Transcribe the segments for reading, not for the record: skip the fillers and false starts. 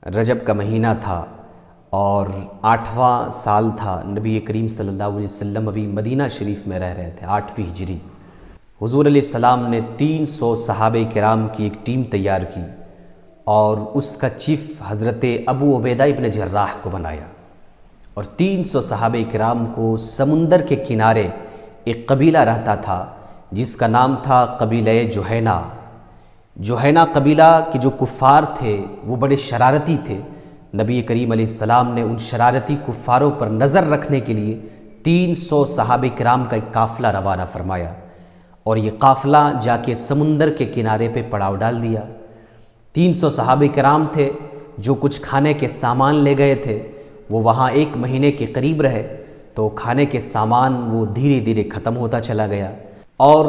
رجب کا مہینہ تھا اور 8واں سال تھا۔ نبی کریم صلی اللہ علیہ وسلم ابھی مدینہ شریف میں رہ رہے تھے، 8ویں ہجری۔ حضور علیہ السلام نے 300 صحابہ کرام کی ایک ٹیم تیار کی اور اس کا چیف حضرت ابو عبیدہ ابن جراح کو بنایا، اور 300 صحابہ کرام کو سمندر کے کنارے ایک قبیلہ رہتا تھا جس کا نام تھا قبیلہ جوہینہ۔ جوہینہ قبیلہ کے جو کفار تھے وہ بڑے شرارتی تھے۔ نبی کریم علیہ السلام نے ان شرارتی کفاروں پر نظر رکھنے کے لیے 300 صحابہ کرام کا ایک قافلہ روانہ فرمایا، اور یہ قافلہ جا کے سمندر کے کنارے پہ پڑاؤ ڈال دیا۔ 300 صحابہ کرام تھے جو کچھ کھانے کے سامان لے گئے تھے، وہ وہاں 1 مہینے کے قریب رہے، تو کھانے کے سامان وہ دھیرے دھیرے ختم ہوتا چلا گیا، اور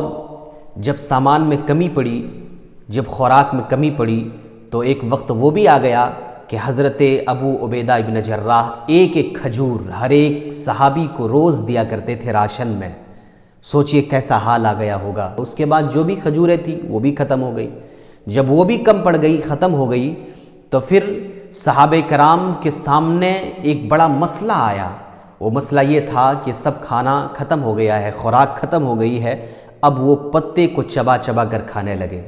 جب سامان میں کمی پڑی، جب خوراک میں کمی پڑی، تو ایک وقت وہ بھی آ گیا کہ حضرت ابو عبیدہ ابن جراح ایک کھجور ہر ایک صحابی کو روز دیا کرتے تھے راشن میں۔ سوچئے کیسا حال آ گیا ہوگا۔ اس کے بعد جو بھی کھجوریں تھیں وہ بھی ختم ہو گئی۔ جب وہ بھی کم پڑ گئی، ختم ہو گئی، تو پھر صحابہ کرام کے سامنے ایک بڑا مسئلہ آیا۔ وہ مسئلہ یہ تھا کہ سب کھانا ختم ہو گیا ہے، خوراک ختم ہو گئی ہے، اب وہ پتے کو چبا چبا کر کھانے لگے۔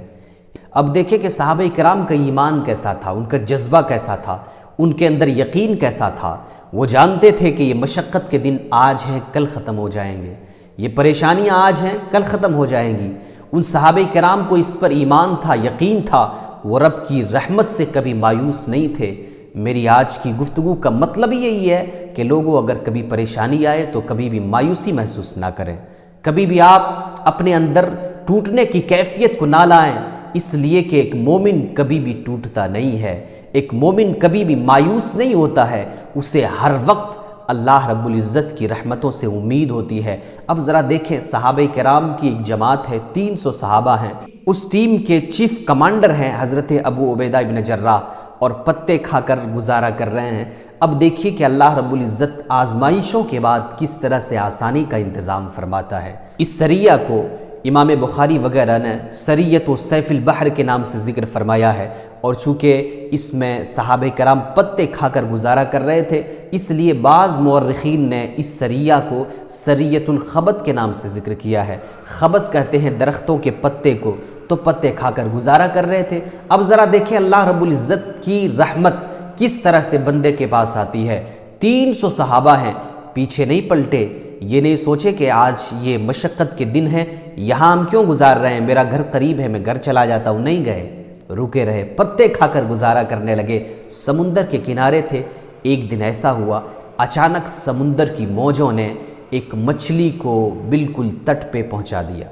اب دیکھیں کہ صحابہ کرام کا ایمان کیسا تھا، ان کا جذبہ کیسا تھا، ان کے اندر یقین کیسا تھا۔ وہ جانتے تھے کہ یہ مشقت کے دن آج ہیں، کل ختم ہو جائیں گے، یہ پریشانیاں آج ہیں، کل ختم ہو جائیں گی۔ ان صحابہ کرام کو اس پر ایمان تھا، یقین تھا، وہ رب کی رحمت سے کبھی مایوس نہیں تھے۔ میری آج کی گفتگو کا مطلب یہی ہے کہ لوگوں اگر کبھی پریشانی آئے تو کبھی بھی مایوسی محسوس نہ کریں، کبھی بھی آپ اپنے اندر ٹوٹنے کی کیفیت کو نہ لائیں، اس لیے کہ ایک مومن کبھی بھی ٹوٹتا نہیں ہے، ایک مومن کبھی بھی مایوس نہیں ہوتا ہے، اسے ہر وقت اللہ رب العزت کی رحمتوں سے امید ہوتی ہے۔ اب ذرا دیکھیں، صحابہ کرام کی ایک جماعت ہے، 300 صحابہ ہیں، اس ٹیم کے چیف کمانڈر ہیں حضرت ابو عبیدہ ابن جراح، اور پتے کھا کر گزارا کر رہے ہیں۔ اب دیکھیے کہ اللہ رب العزت آزمائشوں کے بعد کس طرح سے آسانی کا انتظام فرماتا ہے۔ اس سریہ کو امام بخاری وغیرہ نے سریۃ و سیف البحر کے نام سے ذکر فرمایا ہے، اور چونکہ اس میں صحابہ کرام پتے کھا کر گزارا کر رہے تھے، اس لیے بعض مورخین نے اس سریہ کو سریۃ الخبط کے نام سے ذکر کیا ہے۔ خبط کہتے ہیں درختوں کے پتے کو، تو پتے کھا کر گزارا کر رہے تھے۔ اب ذرا دیکھیں اللہ رب العزت کی رحمت کس طرح سے بندے کے پاس آتی ہے۔ 300 صحابہ ہیں، پیچھے نہیں پلٹے، یہ نہیں سوچے کہ آج یہ مشقت کے دن ہیں، یہاں ہم کیوں گزار رہے ہیں، میرا گھر قریب ہے، میں گھر چلا جاتا ہوں، نہیں گئے، رکے رہے، پتے کھا کر گزارا کرنے لگے۔ سمندر کے کنارے تھے، ایک دن ایسا ہوا، اچانک سمندر کی موجوں نے ایک مچھلی کو بالکل تٹ پہ پہنچا دیا،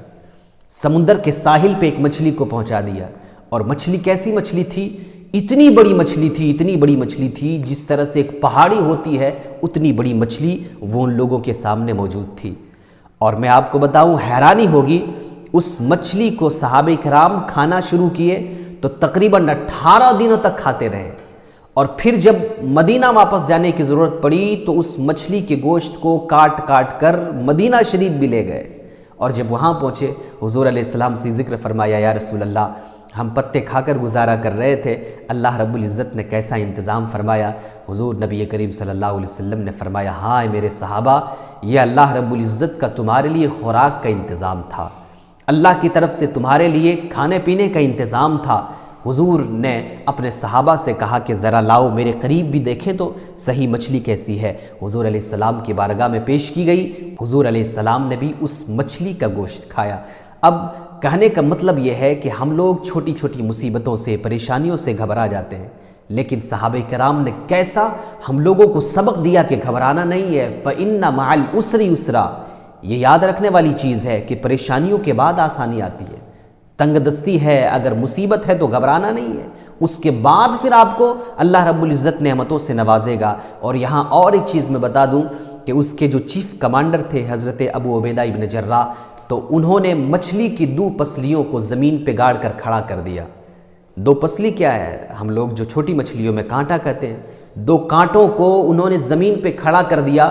سمندر کے ساحل پہ ایک مچھلی کو پہنچا دیا۔ اور مچھلی کیسی مچھلی تھی؟ اتنی بڑی مچھلی تھی، اتنی بڑی مچھلی تھی، جس طرح سے ایک پہاڑی ہوتی ہے اتنی بڑی مچھلی وہ ان لوگوں کے سامنے موجود تھی۔ اور میں آپ کو بتاؤں، حیرانی ہوگی، اس مچھلی کو صحابہ کرام کھانا شروع کیے تو تقریباً 18 دنوں تک کھاتے رہے، اور پھر جب مدینہ واپس جانے کی ضرورت پڑی تو اس مچھلی کے گوشت کو کاٹ کاٹ کر مدینہ شریف بھی لے گئے، اور جب وہاں پہنچے حضور علیہ السلام سے ذکر فرمایا، یا رسول اللہ، ہم پتے کھا کر گزارا کر رہے تھے، اللہ رب العزت نے کیسا انتظام فرمایا؟ حضور نبی کریم صلی اللہ علیہ وسلم نے فرمایا، ہاں میرے صحابہ، یہ اللہ رب العزت کا تمہارے لیے خوراک کا انتظام تھا، اللہ کی طرف سے تمہارے لیے کھانے پینے کا انتظام تھا۔ حضور نے اپنے صحابہ سے کہا کہ ذرا لاؤ میرے قریب بھی دیکھیں تو صحیح مچھلی کیسی ہے۔ حضور علیہ السلام کی بارگاہ میں پیش کی گئی، حضور علیہ السلام نے بھی اس مچھلی کا گوشت کھایا۔ اب کہنے کا مطلب یہ ہے کہ ہم لوگ چھوٹی چھوٹی مصیبتوں سے، پریشانیوں سے گھبرا جاتے ہیں، لیکن صحابہ کرام نے کیسا ہم لوگوں کو سبق دیا کہ گھبرانا نہیں ہے۔ فَإِنَّ مَعَ الْعُسْرِ يُسْرًا، یہ یاد رکھنے والی چیز ہے کہ پریشانیوں کے بعد آسانی آتی ہے۔ تنگ دستی ہے، اگر مصیبت ہے تو گھبرانا نہیں ہے، اس کے بعد پھر آپ کو اللہ رب العزت نعمتوں سے نوازے گا۔ اور یہاں اور ایک چیز میں بتا دوں کہ اس کے جو چیف کمانڈر تھے حضرت ابو عبیدہ ابن جراح، تو انہوں نے مچھلی کی 2 پسلیوں کو زمین پہ گاڑ کر کھڑا کر دیا۔ 2 پسلی کیا ہے؟ ہم لوگ جو چھوٹی مچھلیوں میں کانٹا کہتے ہیں، 2 کانٹوں کو انہوں نے زمین پہ کھڑا کر دیا،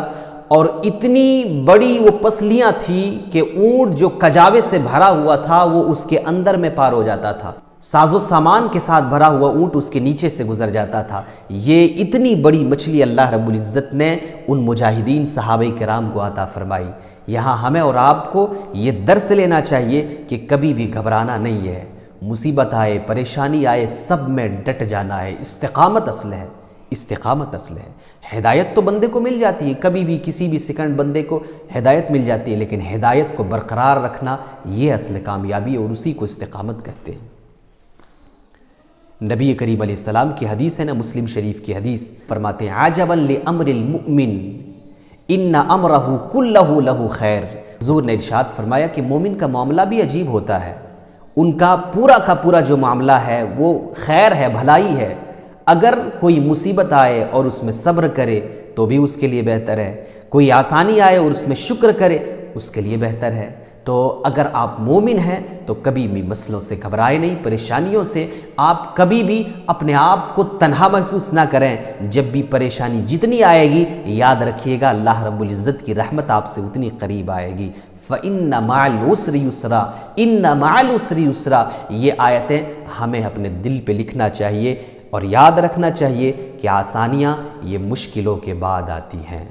اور اتنی بڑی وہ پسلیاں تھیں کہ اونٹ جو کجاوے سے بھرا ہوا تھا وہ اس کے اندر میں پار ہو جاتا تھا۔ ساز و سامان کے ساتھ بھرا ہوا اونٹ اس کے نیچے سے گزر جاتا تھا۔ یہ اتنی بڑی مچھلی اللہ رب العزت نے ان مجاہدین صحابہ کرام کو عطا فرمائی۔ یہاں ہمیں اور آپ کو یہ درس لینا چاہیے کہ کبھی بھی گھبرانا نہیں ہے، مصیبت آئے، پریشانی آئے، سب میں ڈٹ جانا ہے۔ استقامت اصل ہے، استقامت اصل ہے۔ ہدایت تو بندے کو مل جاتی ہے، کبھی بھی کسی بھی سیکنڈ بندے کو ہدایت مل جاتی ہے، لیکن ہدایت کو برقرار رکھنا یہ اصل کامیابی اور اسی کو استقامت کہتے ہیں۔ نبی کریم علیہ السلام کی حدیث ہے نا، مسلم شریف کی حدیث، فرماتے ہیں عجبا لامر المؤمن ان امرہ کلہ لہ خیر۔ حضور نے ارشاد فرمایا کہ مومن کا معاملہ بھی عجیب ہوتا ہے، ان کا پورا جو معاملہ ہے وہ خیر ہے، بھلائی ہے۔ اگر کوئی مصیبت آئے اور اس میں صبر کرے تو بھی اس کے لیے بہتر ہے، کوئی آسانی آئے اور اس میں شکر کرے اس کے لیے بہتر ہے۔ تو اگر آپ مومن ہیں تو کبھی بھی مسئلوں سے گھبرائے نہیں، پریشانیوں سے آپ کبھی بھی اپنے آپ کو تنہا محسوس نہ کریں۔ جب بھی پریشانی جتنی آئے گی یاد رکھیے گا اللہ رب العزت کی رحمت آپ سے اتنی قریب آئے گی۔ فَإِنَّ مَعَ الْعُسْرِ يُسْرًا إِنَّ مَعَ الْعُسْرِ يُسْرًا، یہ آیتیں ہمیں اپنے دل پہ لکھنا چاہیے اور یاد رکھنا چاہیے کہ آسانیاں یہ مشکلوں کے بعد آتی ہیں۔